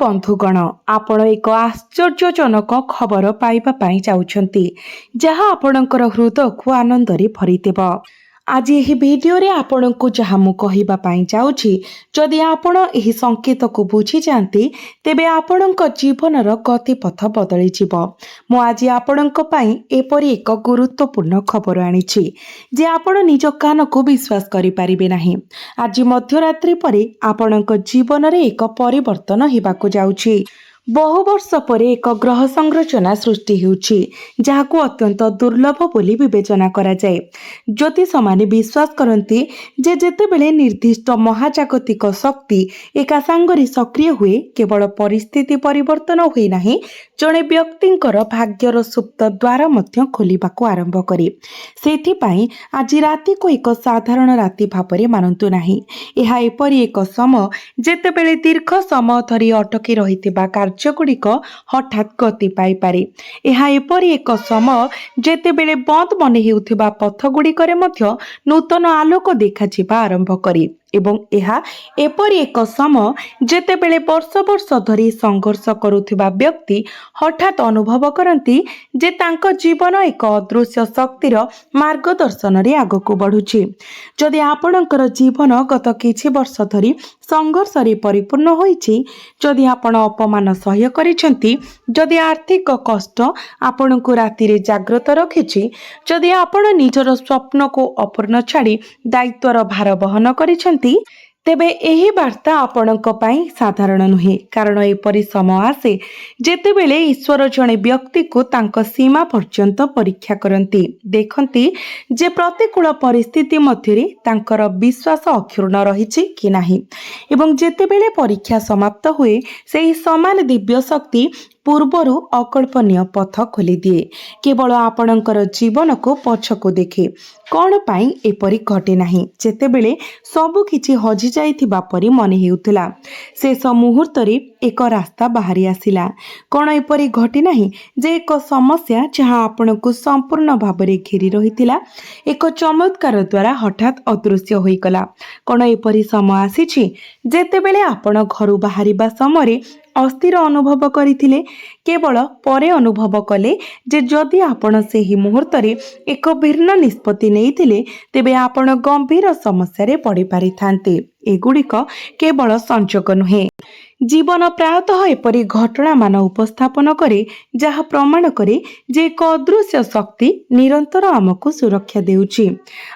बंधुगण आपण एक आश्चर्यजनक खबर पाइबा पाई जाउछंती जहाँ आपणकर हृदय को आनंदरे भरिदेव। आज यही भिडियो रे आपण को जहाँ मु कहिबा पाई जाउछि जदि आपण एही संकेत को बुझी जानती तेबे आपणक जीवनर गतिपथ बदली जिवो। मु आज आपणक पाई एपरि एक गुरुत्वपूर्ण खबर आनिछि जे आपण निज कान को विश्वास करि परिबे नाही। आज मध्यरात्रि परे आपणक जीवन रे एक परिवर्तन हेबाकु जाउछि। बहु वर्ष पर एक ग्रह संरचना सृष्टि होउछि जाहाकु अत्यंत दुर्लभ बोली विवेचना करा जाए। ज्योतिष माने विश्वास करती जे जेतेबेले निर्दिष्ट महाजागतिक शक्ति एका सांगरे सक्रिय हुए केवल परिस्थिति परिवर्तन हुए नाही जणे व्यक्तिंकर भाग्यर सुप्त द्वार मध्य खोलिबाकु आरंभ करे। सेथिपाई आज राति को एक साधारण राति भापरे मानंतु नाही। एहा एपरि एक समय जेतेबेले दीर्घ समय धरि अटकी रहितिबा कार्यगुड़िक हठात गति पाई पारे। एहा एपरि एक समय जेतेबेले बंद मने हेउथिबा पथ गुड़िकरे मध्य नूतन आलोक देखाजिबा आरंभ करे एवं एहा एपरि एक समय जेतेबेले वर्ष वर्ष धरि संघर्ष करुथिबा व्यक्ति हठात अनुभव करती जे तांको जीवन एक अदृश्य शक्तिर मार्गदर्शन रे आगको बढ़ुछि। जदि आपणकर जीवन गत किछि वर्ष धरि संघर्ष रे परिपूर्ण होइछि, जदि आपण अपमान सह्य करिसेंती, जदि आर्थिक कष्ट आपणको राति रे जागृत रखिछि, जदि आपण निजर स्वप्न को अपूर्ण छाड़ी दायित्वर भार बहन करिसेंती, तेबे एही वार्ता आपणक पई साधारण नुहे। कारण एपरि समय आसे जेतेबेले ईश्वर जणे व्यक्ति को तांको सीमा पर्यंत परीक्षा करती, देखती जे प्रतिकूल परिस्थिति मध्यरे तांकर विश्वास अक्षुण्ण रहिछि कि नाही। एवं जेतेबेले परीक्षा समाप्त हुए सेही समान दिव्य शक्ति पूर्वरु अकल्पनीय पथ खोली दिए। केवल आपणकर जीवन को पछको देखे कौन पाई एपरि घटे नाही। जेतेबेले सबु किछि हजि जाइथिबा परि मने हेउथिला, शेष मुहूर्त रे एक रास्ता बाहरी आसिला। कौन एपरि घटे नाही जे एक समस्या जहाँ आपणको संपूर्ण भाबरे घेरी रहिथिला एक चमत्कार द्वारा हठात अदृश्य होइगला। कौन एपरि समय आसीछि जेतेबेले आपण घरु बाहरिबा समय अस्थिर अनुभव करथिले, केवल परे अनुभव कले जे जदि आपण सेही मुहूर्त रे एक भिन्न निष्पत्ति नेइथिले तेबे आपण गंभीर समस्या रे पड़ी पारिथान्ते। एगुड़िक केवल संजोग नुहे, जीवन प्रायतः एपरि घटना मान उपस्थापन करे जहाँ प्रमाण करे जे एक अदृश्य शक्ति निरंतर आमको सुरक्षा देउछि।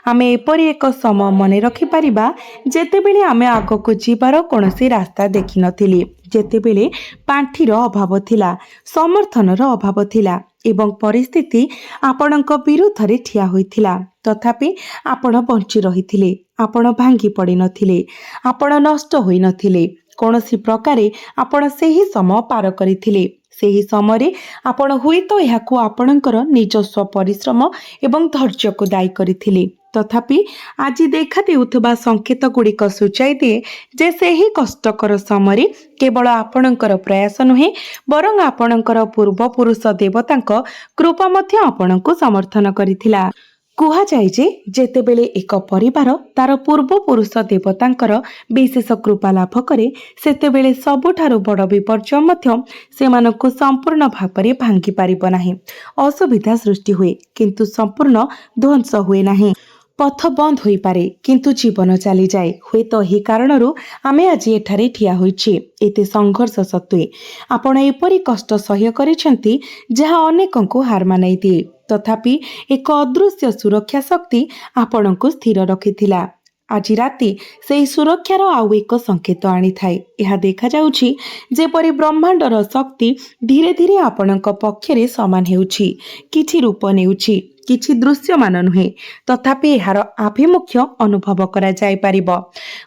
आमे एपरि एक समय मने रखि परिबा जेतेबेले आमे आगको जीवार कोनोसी रास्ता देखि नथिली, जेतेबेले पांठीर अभाव थिला, समर्थनर अभाव थिला एवं परिस्थिति आपणक विरुद्ध रे ठिया होइथिला, तथापि आपण बंची रहिथिले, आपण भांगी पड़ी नथिले, आपण नष्ट होई नथिले। कौनसी प्रकारे आपण सेही समय पार करिथिले। सेही समय आपण हुई तो एहाकु आपणकर निजस्व परिश्रम एवं धैर्य को दायी करिथिले। तथापि आज देखा देउथबा संकेत गुड़िक सूचाई दिए जे सेही कष्टकर समय केवल आपणकर प्रयास नुहे बरं आपणकर पूर्वपुरुष देवतांक कृपा मध्य आपणको समर्थन करिथिला। कुहा जाए जे जेतेबेले एक परिवार तार पूर्वपुरुष देवतांकर विशेष कृपा लाभ करे सेतेबेले सबुठारु बड़ विपर्जय मध्य सेमानकु संपूर्ण भावरे भांगी पारिब नाही। असुविधा सृष्टि हुए किंतु संपूर्ण ध्वंस हुए नाही। पथ बंद होई पारे किंतु जीवन चली जाए। हुए तो ही कारणरू आमे आज एठारे ठिया होइछि। एते संघर्ष सत्वे आपण एपरि कष्ट सह्य करिसेंती जहाँ अनेकंकु हार मानाई दिए, तथापि एक अदृश्य सुरक्षा शक्ति आपणको स्थिर रखिथिला। आज राति सेही सुरक्षार आउ एक संकेत आनी थाए। यह देखा जाउछि जेपरि ब्रह्मांडर शक्ति धीरे धीरे आपणक पक्षरे समान हेउछि, किछि रूप नेउछि, किछि दृश्यमान नुहे, तथापि एहार आभिमुख्य अनुभव करा जाय पारिबो।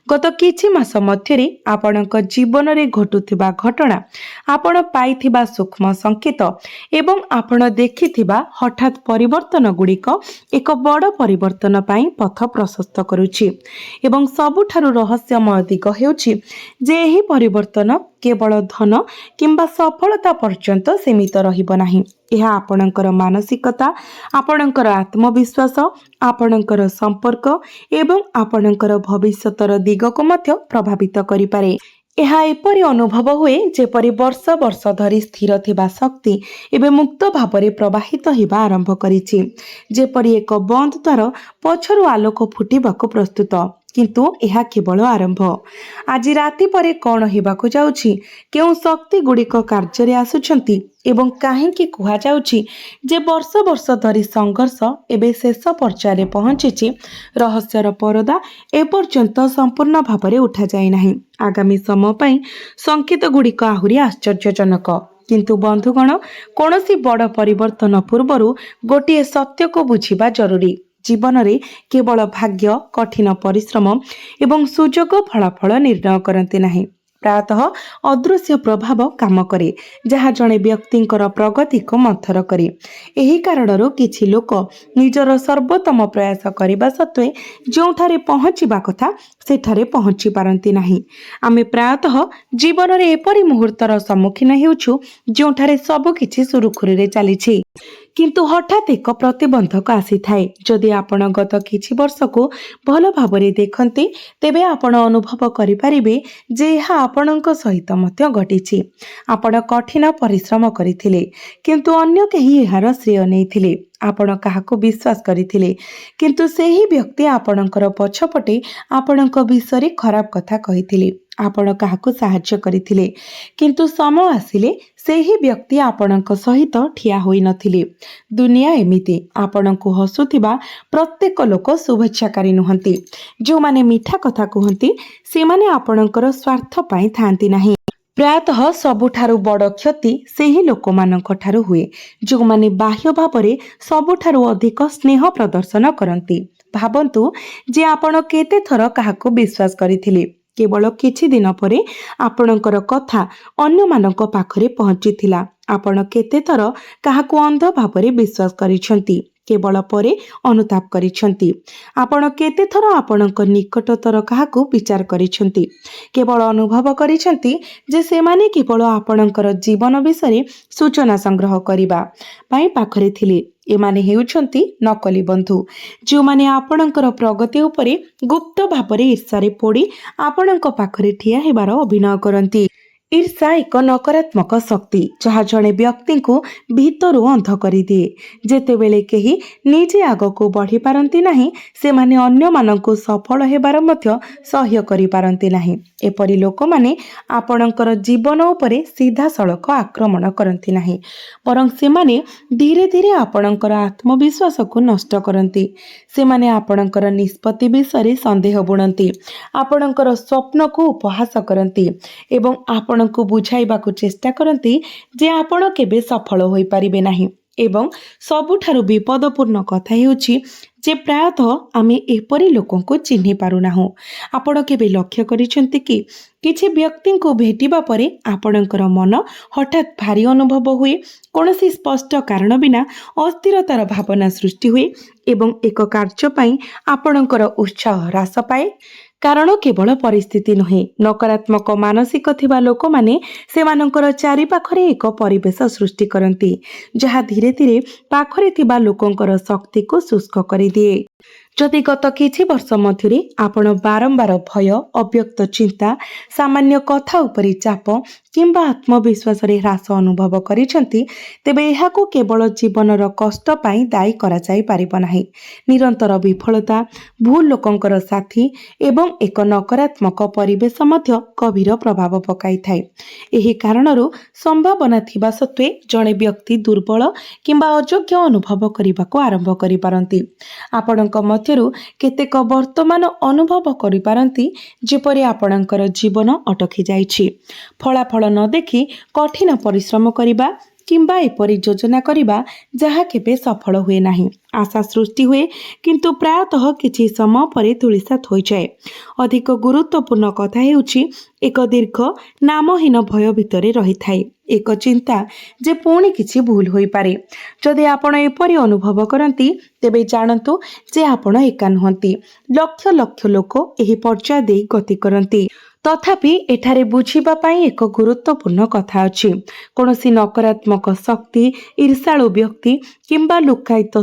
गत किछि मास मध्यरे आपणक जीवन रे घटुथिबा घटना, आपण पाइथिबा सूक्ष्म संकेत एवं आपण देखिथिबा हठात परिवर्तन गुड़िक एक बड़ परिवर्तन पाई पथ प्रशस्त करुछि। एवं सबुठारु रहस्यमय दिग हेउछि जे एही परिवर्तन केवल धन किंबा सफलता पर्यंत सीमित रहिबो नाही। यह आपणकर मानसिकता, आपणकर आत्मविश्वास, आपणकर संपर्क एवं आपणकर भविष्यतर दिग को मध्य प्रभावित करि पारे। ଏହା ଏପରି ଅନୁଭବ ହୁଏ ଯେପରି ବର୍ଷ ବର୍ଷ ଧରି ସ୍ଥିର ଥିବା ଶକ୍ତି ଏବେ ମୁକ୍ତ ଭାବରେ ପ୍ରବାହିତ ହେବା ଆରମ୍ଭ କରିଛି। ଯେପରି ଏକ ବନ୍ଦ ଦ୍ୱାର ପଛରୁ ଆଲୋକ ଫୁଟିବାକୁ ପ୍ରସ୍ତୁତ, କିନ୍ତୁ ଏହା କେବଳ ଆରମ୍ଭ। ଆଜି ରାତି ପରେ କ'ଣ ହେବାକୁ ଯାଉଛି, କେଉଁ ଶକ୍ତି ଗୁଡ଼ିକ କାର୍ଯ୍ୟରେ ଆସୁଛନ୍ତି ଏବଂ କାହିଁକି କୁହାଯାଉଛି ଯେ ବର୍ଷ ବର୍ଷ ଧରି ସଂଘର୍ଷ ଏବେ ଶେଷ ପର୍ଯ୍ୟାୟରେ ପହଞ୍ଚିଛି, ରହସ୍ୟର ପରଦା ଏପର୍ଯ୍ୟନ୍ତ ସମ୍ପୂର୍ଣ୍ଣ ଭାବରେ ଉଠାଯାଇ ନାହିଁ। ଆଗାମୀ ସମୟ ପାଇଁ ସଂକେତ ଗୁଡ଼ିକ ଆହୁରି ଆଶ୍ଚର୍ଯ୍ୟଜନକ। କିନ୍ତୁ ବନ୍ଧୁଗଣ, କୌଣସି ବଡ଼ ପରିବର୍ତ୍ତନ ପୂର୍ବରୁ ଗୋଟିଏ ସତ୍ୟକୁ ବୁଝିବା ଜରୁରୀ। ଜୀବନରେ କେବଳ ଭାଗ୍ୟ, କଠିନ ପରିଶ୍ରମ ଏବଂ ସୁଯୋଗ ଫଳାଫଳ ନିର୍ଣ୍ଣୟ କରନ୍ତି ନାହିଁ। ପ୍ରାୟତଃ ଅଦୃଶ୍ୟ ପ୍ରଭାବ କାମ କରେ, ଯାହା ଜଣେ ବ୍ୟକ୍ତିଙ୍କର ପ୍ରଗତିକୁ ମନ୍ଥର କରେ। ଏହି କାରଣରୁ କିଛି ଲୋକ ନିଜର ସର୍ବୋତ୍ତମ ପ୍ରୟାସ କରିବା ସତ୍ତ୍ୱେ ଯେଉଁଠାରେ ପହଞ୍ଚିବା କଥା ସେଠାରେ ପହଞ୍ଚି ପାରନ୍ତି ନାହିଁ। ଆମେ ପ୍ରାୟତଃ ଜୀବନରେ ଏପରି ମୁହୂର୍ତ୍ତର ସମ୍ମୁଖୀନ ହେଉଛୁ ଯେଉଁଠାରେ ସବୁକିଛି ସୁରୁଖୁରୁରେ ଚାଲିଛି, କିନ୍ତୁ ହଠାତ୍ ଏକ ପ୍ରତିବନ୍ଧକ ଆସିଥାଏ। ଯଦି ଆପଣ ଗତ କିଛି ବର୍ଷକୁ ଭଲ ଭାବରେ ଦେଖନ୍ତି, ତେବେ ଆପଣ ଅନୁଭବ କରିପାରିବେ ଯେ ଏହା ଆପଣଙ୍କ ସହିତ ମଧ୍ୟ ଘଟିଛି। ଆପଣ କଠିନ ପରିଶ୍ରମ କରିଥିଲେ, କିନ୍ତୁ ଅନ୍ୟ କେହି ଏହାର ଶ୍ରେୟ ନେଇଥିଲେ। ଆପଣ କାହାକୁ ବିଶ୍ୱାସ କରିଥିଲେ, କିନ୍ତୁ ସେହି ବ୍ୟକ୍ତି ଆପଣଙ୍କର ପଛପଟେ ଆପଣଙ୍କ ବିଷୟରେ ଖରାପ କଥା କହିଥିଲେ। ଆପଣ କାହାକୁ ସାହାଯ୍ୟ କରିଥିଲେ, କିନ୍ତୁ ସମୟ ଆସିଲେ ସେହି ବ୍ୟକ୍ତି ଆପଣଙ୍କ ସହିତ ଠିଆ ହୋଇନଥିଲେ। ଦୁନିଆ ଏମିତି, ଆପଣଙ୍କୁ ହସୁଥିବା ପ୍ରତ୍ୟେକ ଲୋକ ଶୁଭେଚ୍ଛାକାରୀ ନୁହନ୍ତି। ଯେଉଁମାନେ ମିଠା କଥା କୁହନ୍ତି, ସେମାନେ ଆପଣଙ୍କର ସ୍ୱାର୍ଥ ପାଇଁ ଥାନ୍ତି ନାହିଁ। ପ୍ରାୟତଃ ସବୁଠାରୁ ବଡ଼ କ୍ଷତି ସେହି ଲୋକମାନଙ୍କ ଠାରୁ ହୁଏ ଯେଉଁମାନେ ବାହ୍ୟ ଭାବରେ ସବୁଠାରୁ ଅଧିକ ସ୍ନେହ ପ୍ରଦର୍ଶନ କରନ୍ତି। ଭାବନ୍ତୁ ଯେ ଆପଣ କେତେ ଥର କାହାକୁ ବିଶ୍ୱାସ କରିଥିଲେ, କେବଳ କିଛି ଦିନ ପରେ ଆପଣଙ୍କର କଥା ଅନ୍ୟମାନଙ୍କ ପାଖରେ ପହଞ୍ଚିଥିଲା। ଆପଣ କେତେ ଥର କାହାକୁ ଅନ୍ଧ ଭାବରେ ବିଶ୍ୱାସ କରିଛନ୍ତି, କେବଳ ପରେ ଅନୁତାପ କରିଛନ୍ତି। ଆପଣ କେତେ ଥର ଆପଣଙ୍କ ନିକଟତର କାହାକୁ ବିଚାର କରିଛନ୍ତି, କେବଳ ଅନୁଭବ କରିଛନ୍ତି ଯେ ସେମାନେ କେବଳ ଆପଣଙ୍କର ଜୀବନ ବିଷୟରେ ସୂଚନା ସଂଗ୍ରହ କରିବା ପାଇଁ ପାଖରେ ଥିଲେ। ଏମାନେ ହେଉଛନ୍ତି ନକଲି ବନ୍ଧୁ, ଯେଉଁମାନେ ଆପଣଙ୍କର ପ୍ରଗତି ଉପରେ ଗୁପ୍ତ ଭାବରେ ଈର୍ଷାରେ ପୋଡ଼ି ଆପଣଙ୍କ ପାଖରେ ଠିଆ ହେବାର ଅଭିନୟ କରନ୍ତି। ଈର୍ଷା ଏକ ନକାରାତ୍ମକ ଶକ୍ତି ଯାହା ଜଣେ ବ୍ୟକ୍ତିଙ୍କୁ ଭିତରୁ ଅନ୍ଧ କରିଦିଏ। ଯେତେବେଳେ କେହି ନିଜେ ଆଗକୁ ବଢ଼ିପାରନ୍ତି ନାହିଁ, ସେମାନେ ଅନ୍ୟମାନଙ୍କୁ ସଫଳ ହେବାର ମଧ୍ୟ ସହ୍ୟ କରିପାରନ୍ତି ନାହିଁ। ଏପରି ଲୋକମାନେ ଆପଣଙ୍କର ଜୀବନ ଉପରେ ସିଧାସଳଖ ଆକ୍ରମଣ କରନ୍ତି ନାହିଁ, ବରଂ ସେମାନେ ଧୀରେ ଧୀରେ ଆପଣଙ୍କର ଆତ୍ମବିଶ୍ୱାସକୁ ନଷ୍ଟ କରନ୍ତି। ସେମାନେ ଆପଣଙ୍କର ନିଷ୍ପତ୍ତି ବିଷୟରେ ସନ୍ଦେହ ବୁଣନ୍ତି, ଆପଣଙ୍କର ସ୍ୱପ୍ନକୁ ଉପହାସ କରନ୍ତି ଏବଂ ଆପଣଙ୍କୁ ବୁଝାଇବାକୁ ଚେଷ୍ଟା କରନ୍ତି ଯେ ଆପଣ କେବେ ସଫଳ ହୋଇପାରିବେ ନାହିଁ। ଏବଂ ସବୁଠାରୁ ବିପଦପୂର୍ଣ୍ଣ କଥା ହେଉଛି ଯେ ପ୍ରାୟତଃ ଆମେ ଏପରି ଲୋକଙ୍କୁ ଚିହ୍ନି ପାରୁନାହୁଁ। ଆପଣ କେବେ ଲକ୍ଷ୍ୟ କରିଛନ୍ତି କି କିଛି ବ୍ୟକ୍ତିଙ୍କୁ ଭେଟିବା ପରେ ଆପଣଙ୍କର ମନ ହଠାତ୍ ଭାରି ଅନୁଭବ ହୁଏ, କୌଣସି ସ୍ପଷ୍ଟ କାରଣ ବିନା ଅସ୍ଥିରତାର ଭାବନା ସୃଷ୍ଟି ହୁଏ ଏବଂ ଏକ କାର୍ଯ୍ୟ ପାଇଁ ଆପଣଙ୍କର ଉତ୍ସାହ ହ୍ରାସ ପାଏ? କାରଣ କେବଳ ପରିସ୍ଥିତି ନୁହେଁ, ନକାରାତ୍ମକ ମାନସିକ ଥିବା ଲୋକମାନେ ସେମାନଙ୍କର ଚାରିପାଖରେ ଏକ ପରିବେଶ ସୃଷ୍ଟି କରନ୍ତି ଯାହା ଧୀରେ ଧୀରେ ପାଖରେ ଥିବା ଲୋକଙ୍କର ଶକ୍ତିକୁ ଶୁଷ୍କ କରିଦିଏ। ଯଦି ଗତ କିଛି ବର୍ଷ ମଧ୍ୟରେ ଆପଣ ବାରମ୍ବାର ଭୟ, ଅବ୍ୟକ୍ତ ଚିନ୍ତା, ସାମାନ୍ୟ କଥା ଉପରେ ଚାପ କିମ୍ବା ଆତ୍ମବିଶ୍ୱାସରେ ହ୍ରାସ ଅନୁଭବ କରିଛନ୍ତି, ତେବେ ଏହାକୁ କେବଳ ଜୀବନର କଷ୍ଟ ପାଇଁ ଦାୟୀ କରାଯାଇପାରିବ ନାହିଁ। ନିରନ୍ତର ବିଫଳତା, ଭୁଲ ଲୋକଙ୍କର ସାଥୀ ଏବଂ ଏକ ନକାରାତ୍ମକ ପରିବେଶ ମଧ୍ୟ ଗଭୀର ପ୍ରଭାବ ପକାଇଥାଏ। ଏହି କାରଣରୁ ସମ୍ଭାବନା ଥିବା ସତ୍ତ୍ୱେ ଜଣେ ବ୍ୟକ୍ତି ଦୁର୍ବଳ କିମ୍ବା ଅଯୋଗ୍ୟ ଅନୁଭବ କରିବାକୁ ଆରମ୍ଭ କରିପାରନ୍ତି। ଆପଣଙ୍କ ମଧ୍ୟରୁ କେତେକ ବର୍ତ୍ତମାନ ଅନୁଭବ କରିପାରନ୍ତି ଯେପରି ଆପଣଙ୍କର ଜୀବନ ଅଟକି ଯାଇଛି। ଫଳାଫଳ ନ ଦେଖି କଠିନ ପରିଶ୍ରମ କରିବା କିମ୍ବା ଏପରି ଯୋଜନା କରିବା ଯାହା କେବେ ସଫଳ ହୁଏ ନାହିଁ। ଆଶା ସୃଷ୍ଟି ହୁଏ, କିନ୍ତୁ ପ୍ରାୟତଃ କିଛି ସମୟ ପରେ ଧୂଳିସାତ ହୋଇଯାଏ। ଅଧିକ ଗୁରୁତ୍ୱପୂର୍ଣ୍ଣ କଥା ହେଉଛି ଏକ ଦୀର୍ଘ ନାମହୀନ ଭୟ ଭିତରେ ରହିଥାଏ, ଏକ ଚିନ୍ତା ଯେ ପୁଣି କିଛି ଭୁଲ ହୋଇପାରେ। ଯଦି ଆପଣ ଏପରି ଅନୁଭବ କରନ୍ତି, ତେବେ ଜାଣନ୍ତୁ ଯେ ଆପଣ ଏକା ନୁହନ୍ତି। ଲକ୍ଷ ଲକ୍ଷ ଲୋକ ଏହି ପର୍ଯ୍ୟାୟ ଦେଇ ଗତି କରନ୍ତି। तथापि एठारे बुझिबा पाई एक गुरुत्वपूर्ण कथा अछि। कौनसी नकारात्मक शक्ति, ईर्षाळु व्यक्ति किंबा लुकायित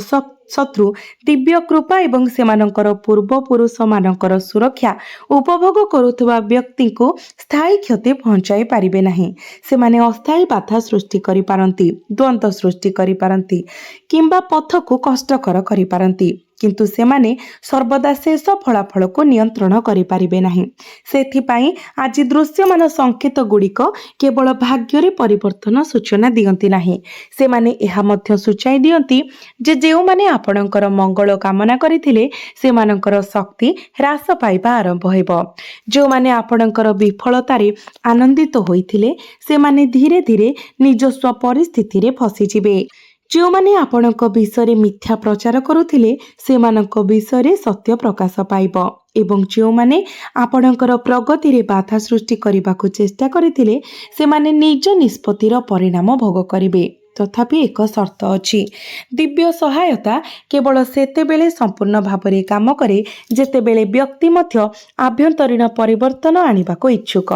शत्रु दिव्य कृपा एवं सेमानंकर पूर्वपुरुष मानकर सुरक्षा उपभोग करुवा व्यक्ति को स्थायी क्षति पहुंचाई पारिबे नहीं। सेमाने अस्थायी बाधा सृष्टि करि पारंती, द्वंद्व सृष्टि करि पारंती किंबा पथ को कष्टकर करि पारंती, किंतु सेमाने सर्वदा शेष फलाफल को नियंत्रण करि पारिबे नहीं। सेथिपाई आज दृश्यमान संकेत गुड़िक केवल भाग्य परिवर्तन सूचना दियंती नहीं, सेमाने एहा मध्य सूचाई दियंती जे जेउमाने आपणकर मंगल कामना करिथिले सेमानकर शक्ति ह्रास पाइबा आरंभ हेबो। जो माने आपणकर विफलतारे आनंदित होइथिले सेमाने धीरे धीरे निजस्व परिस्थिति रे फसी जिवे। जो माने आपणक विषय मिथ्या प्रचार करुथिले सेमानक विषय सत्य प्रकाश पाइबो एवं जो माने आपणकर प्रगति रे बाधा सृष्टि करबाकू चेष्टा करिथिले सेमाने निज निष्पत्तिर परिणाम भोग करिवे। तथापि एक शर्त अछि, दिव्य सहायता केवल सेतेबेले संपूर्ण भावरे काम करे जेतेबेले व्यक्ति मध्य आभ्यंतरीण परिवर्तन आनिबाको इच्छुक।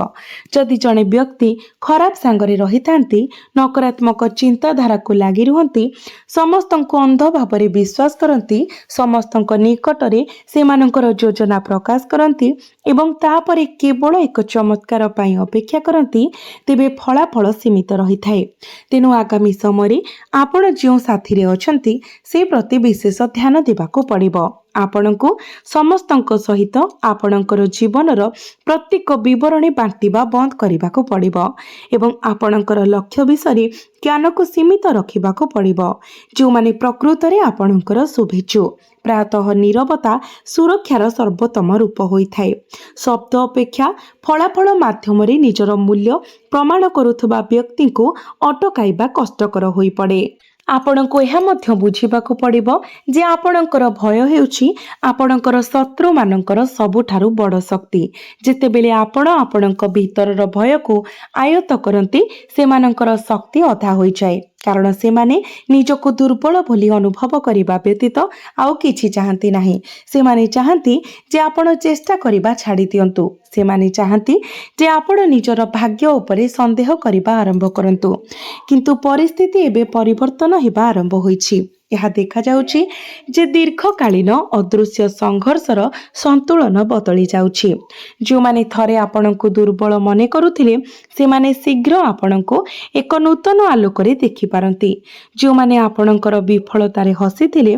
जदि जणे व्यक्ति खराब सांगरे रहितांती, नकारात्मक चिंताधारा को लागि रुहंती, समस्तंको अंध भावरे विश्वास करंती, समस्तंक निकटरे सेमानंकर योजना प्रकाश करंती एवं तापरे केवल एक चमत्कार पाई अपेक्षा करंती, तेबे फलाफल सीमित रही थाए। तेनु आगामी समय आपण जो साथी रे अछंती से प्रति विशेष ध्यान देबाको पड़िबो। आपणको समस्तंक सहित आपणकर जीवनर प्रत्येक विवरणी बांटिबा बंद करबाको पड़िबो एवं आपणकर लक्ष्य विषय ज्ञान को सीमित रखिबाको पड़िबो। जो माने प्रकृत रे आपणकर शुभेच्छु, प्रायतः नीरवता सुरक्षार सर्वोत्तम रूप होइथाए। शब्द अपेक्षा फलाफल माध्यम रे निजर मूल्य प्रमाण करुथबा व्यक्ति को अटकाइबा कष्टकर होई पड़े। आपणको एहा मध्य बुझिबाकू पड़िबो जे आपणकर भय हेउछि आपणकर शत्रु मानकर सबुठारु बड़ शक्ति। जेतेबेले आपण आपणक भीतरर भय को आयत्त करंती सेमानकर शक्ति अधा होई जाए, कारण सेमाने निजको दुर्बल बोली अनुभव करिबा व्यतीत आउ किछि चाहंती नाही। सेमाने चाहंती जे आपण चेष्टा करिबा छाड़ी दियंतु। सेमाने चाहंती जे आपण निजर भाग्य उपरे संदेह करिबा आरंभ करंतु, किंतु परिस्थिति एबे परिवर्तन हेबा आरंभ होईछि। यह देखा जाउछि जे दीर्घकालीन अदृश्य संघर्षर संतुलन बदली जाउछि। जो माने थरे आपणको दुर्बल मने करुथिले सेमाने शीघ्र आपणको एक नूतन आलोकरे देखि पारंती। जो माने आपणकर विफलतारे हसिथिले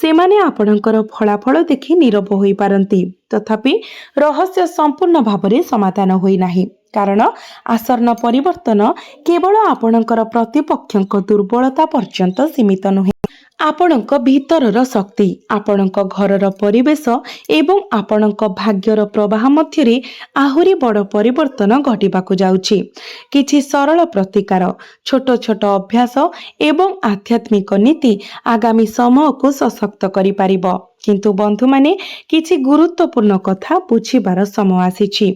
सेमाने आपणकर फलाफल देखि नीरव होई पारंती। तथापि रहस्य संपूर्ण भावरे समाधान होई नाही, कारण आसन्न परिवर्तन केवल आपणकर प्रतिपक्षक दुर्बलता पर्यंत सीमित नुहे। आपणक भीतरर शक्ति, आपणक घरर परिवेश एवं आपणक भाग्यर प्रवाह मध्यरे आहुरी बड़ परिवर्तन घटिबाकू जाउछि। किछि सरल प्रतिकार, छोट छोट अभ्यास एवं आध्यात्मिक नीति आगामी समय को सशक्त करि पारिबो। किंतु बंधु माने किछि गुरुत्वपूर्ण कथा बुझिबार समय आसीछि।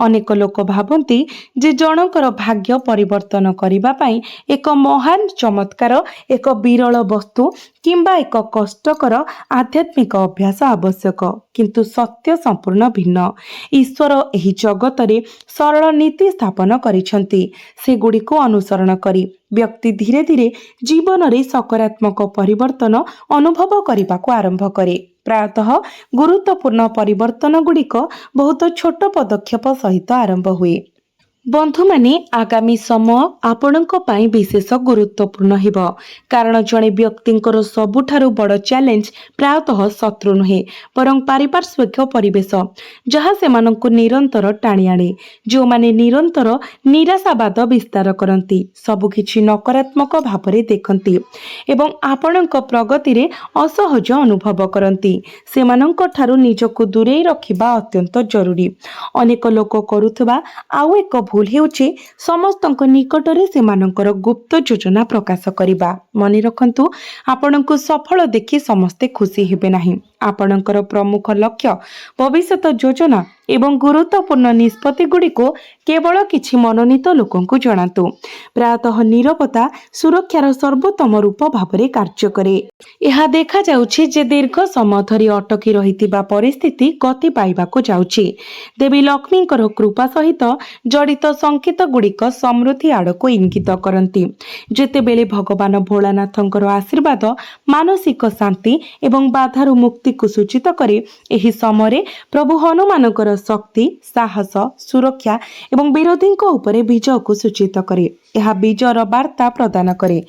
अनेक लोक भाबंती जे जनकर भाग्य परिवर्तन करिबा पई एक महान चमत्कार, एक विरल वस्तु किंबा एक कष्टकर आध्यात्मिक अभ्यास आवश्यक, किंतु सत्य संपूर्ण भिन्न। ईश्वर एही जगतरे सरल नीति स्थापन करिसंती, से गुडी को अनुसरण करी व्यक्ति धीरे धीरे जीवन रे सकारात्मक परिवर्तन अनुभव करबाको आरंभ करे। प्रायतः गुरुत्वपूर्ण परिवर्तन गुड़िक बहुत छोट पदक्षेप सहित आरंभ हुए। बंधु माने आगामी समय आपणक पाई विशेष गुरुत्वपूर्ण हेबो, कारण जणे व्यक्तिंकर सबुठारु बड़ चैलेंज प्रायतः शत्रु नुहे बरं पारिपार्श्विक परिवेश, जहाँ सेमानंकु निरंतर टाणी आणे। जो माने निरंतर निराशावाद विस्तार करंती, सबु किछि नकारात्मक भावरे देखंती एवं आपणक प्रगति रे असहज अनुभव करंती, सेमानंक ठारु निजको दूरेई रखिबा अत्यंत जरूरी। अनेक लोक करुथबा आउ एक भूल हेउछि समस्तक निकटरे सेमानंकर गुप्त योजना प्रकाश करिबा। मने रखंतु आपणको सफल देखि समस्ते खुशी हेबे नाही। आपणकर प्रमुख लक्ष्य भविष्यत योजना एवं गुरुत्वपूर्ण निष्पत्ति गुड़ी को केवल किछि मनोनीत लोकों को जणातु। प्रायतः नीरवता सुरक्षार सर्वोत्तम रूप भावरे कार्य करे। यह देखा जाउछि जे दीर्घ समय धरि अटकी रहितिबा परिस्थिति गति पाइबाको जाउछि। देवी लक्ष्मींकर कृपा सहित जड़ित संकेत गुड़िक समृद्धि आड़को इंगित करती। जेतेबेले भगवान भोलानाथंकर आशीर्वाद मानसिक शांति एवं बाधारू मुक्ति को सूचित करे, एही समय प्रभु हनुमानकर शक्ति साहस सुरक्षा एवं विरोधी उपरे विजय को सूचित करे। यह विजयर वार्ता प्रदान करे।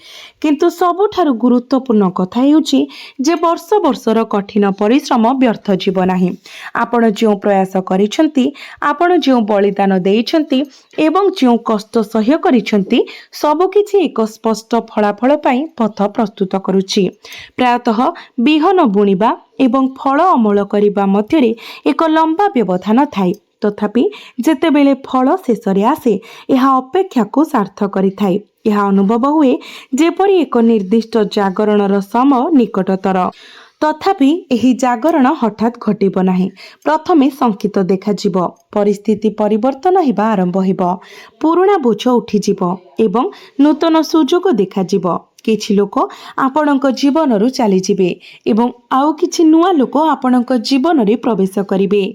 किंतु सबुठारु गुरुत्वपूर्ण कथा हेउछि जे वर्ष वर्षर कठिन परिश्रम व्यर्थ जीव नाही। आपण जो प्रयास करिसंती, आपण जो बलिदान देइछंती एवं जो कष्ट सह्य करिसंती, सब किछि एक स्पष्ट फलाफल पई पथ प्रस्तुत करूछि। प्रायतः बिहन बुणिबा एवं फल अमल करिबा मध्यरे एक लंबा व्यवधान थाई। तथापि जेतेबेले फल शेषरे आसे, यह अपेक्षा को सार्थ करिथाय। यह अनुभव हुए जेपरि एक निर्दिष्ट जागरणर समय निकटतर। तथापि एही जागरण हठात घटिब नाही। प्रथमे संकेत देखाजिब, परिस्थिति परिवर्तन हेबा आरंभ हेब, पुराणा बोझ उठिजिब एवं नूतन सुजोग देखाजिब। किछि लोक आपणक जीवनरु चलीजिबे एवं आउ किछि नुआ लोक आपणक जीवनरे प्रवेश करिबे।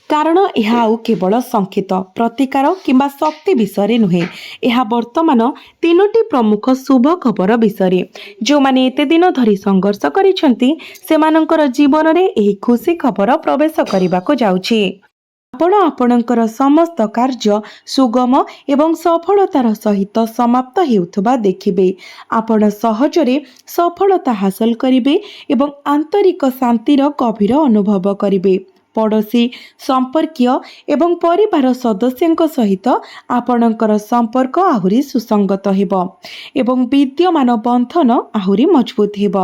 कारण यह आउ केवल संकेत प्रतिकार किंबा शक्ति विषय नुहे। यह वर्तमान तीनोटी प्रमुख शुभ खबर विषय। जो माने एते दिन धरी संघर्ष करिसंती, सेमानंकर जीवन रे एही खुशी खबर प्रवेश करिबाको जाउछि। आपण आपणकर समस्त कार्य सुगम एवं सफलतार सहित समाप्त हेउथबा देखिबे। आपण सहजरे सफलता हासिल करिबे एवं आंतरिक शांतिर गभीर अनुभव करिबे। पड़ोशी संपर्कीय एवं परिवार सदस्यों सहित आपणकर संपर्क आहुरी सुसंगत हेब एवं विद्यमान बंधन आहुरी मजबूत हेब।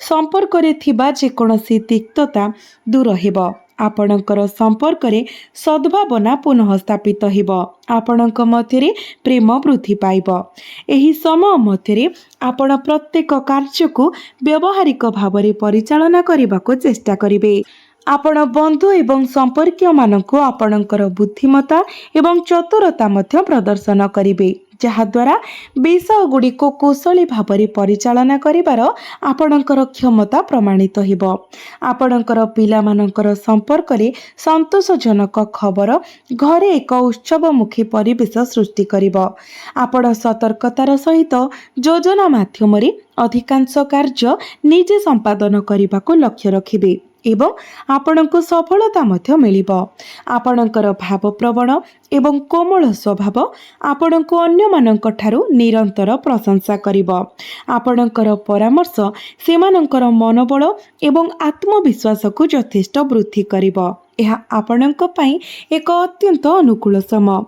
संपर्क रे थिबा जेकोसी तिक्तता दूर हेब। आपणकर संपर्क रे सद्भावना पुनः स्थापित हेब। आपणक मध्यरे प्रेम वृद्धि पाइब। एही समय मध्यरे आपण प्रत्येक कार्य को व्यवहारिक भावरे परिचालना करबाको चेष्टा करिवे। आपण बंधु एवं संपर्कीय मानक आपणकर बुद्धिमता एवं चतुरता मध्य प्रदर्शन करिवे, जहाद्वारा विषय गुड़ी को कुशली भावरे परिचालना करिवार आपणकर क्षमता प्रमाणित हेब। आपणकर पिलामानकर संपर्क रे संतोषजनक खबर घरे एक उत्सवमुखी परिवेश सृष्टि करिब। आपण सतर्कतार सहित योजना माध्यम रे अधिकांश कार्य निजे संपादन करबाको लक्ष्य रखिबे एवं आपणको सफलता मध्य मिलिब। आपणकर भावप्रवण एवं कोमल स्वभाव आपणको अन्य मानक ठारू निरंतर प्रशंसा करिब। आपणकर परामर्श सेमानंकर मनोबल एवं आत्मविश्वास को यथेष्ट वृद्धि करिब। यह आपणक पई एक अत्यंत अनुकूल समय।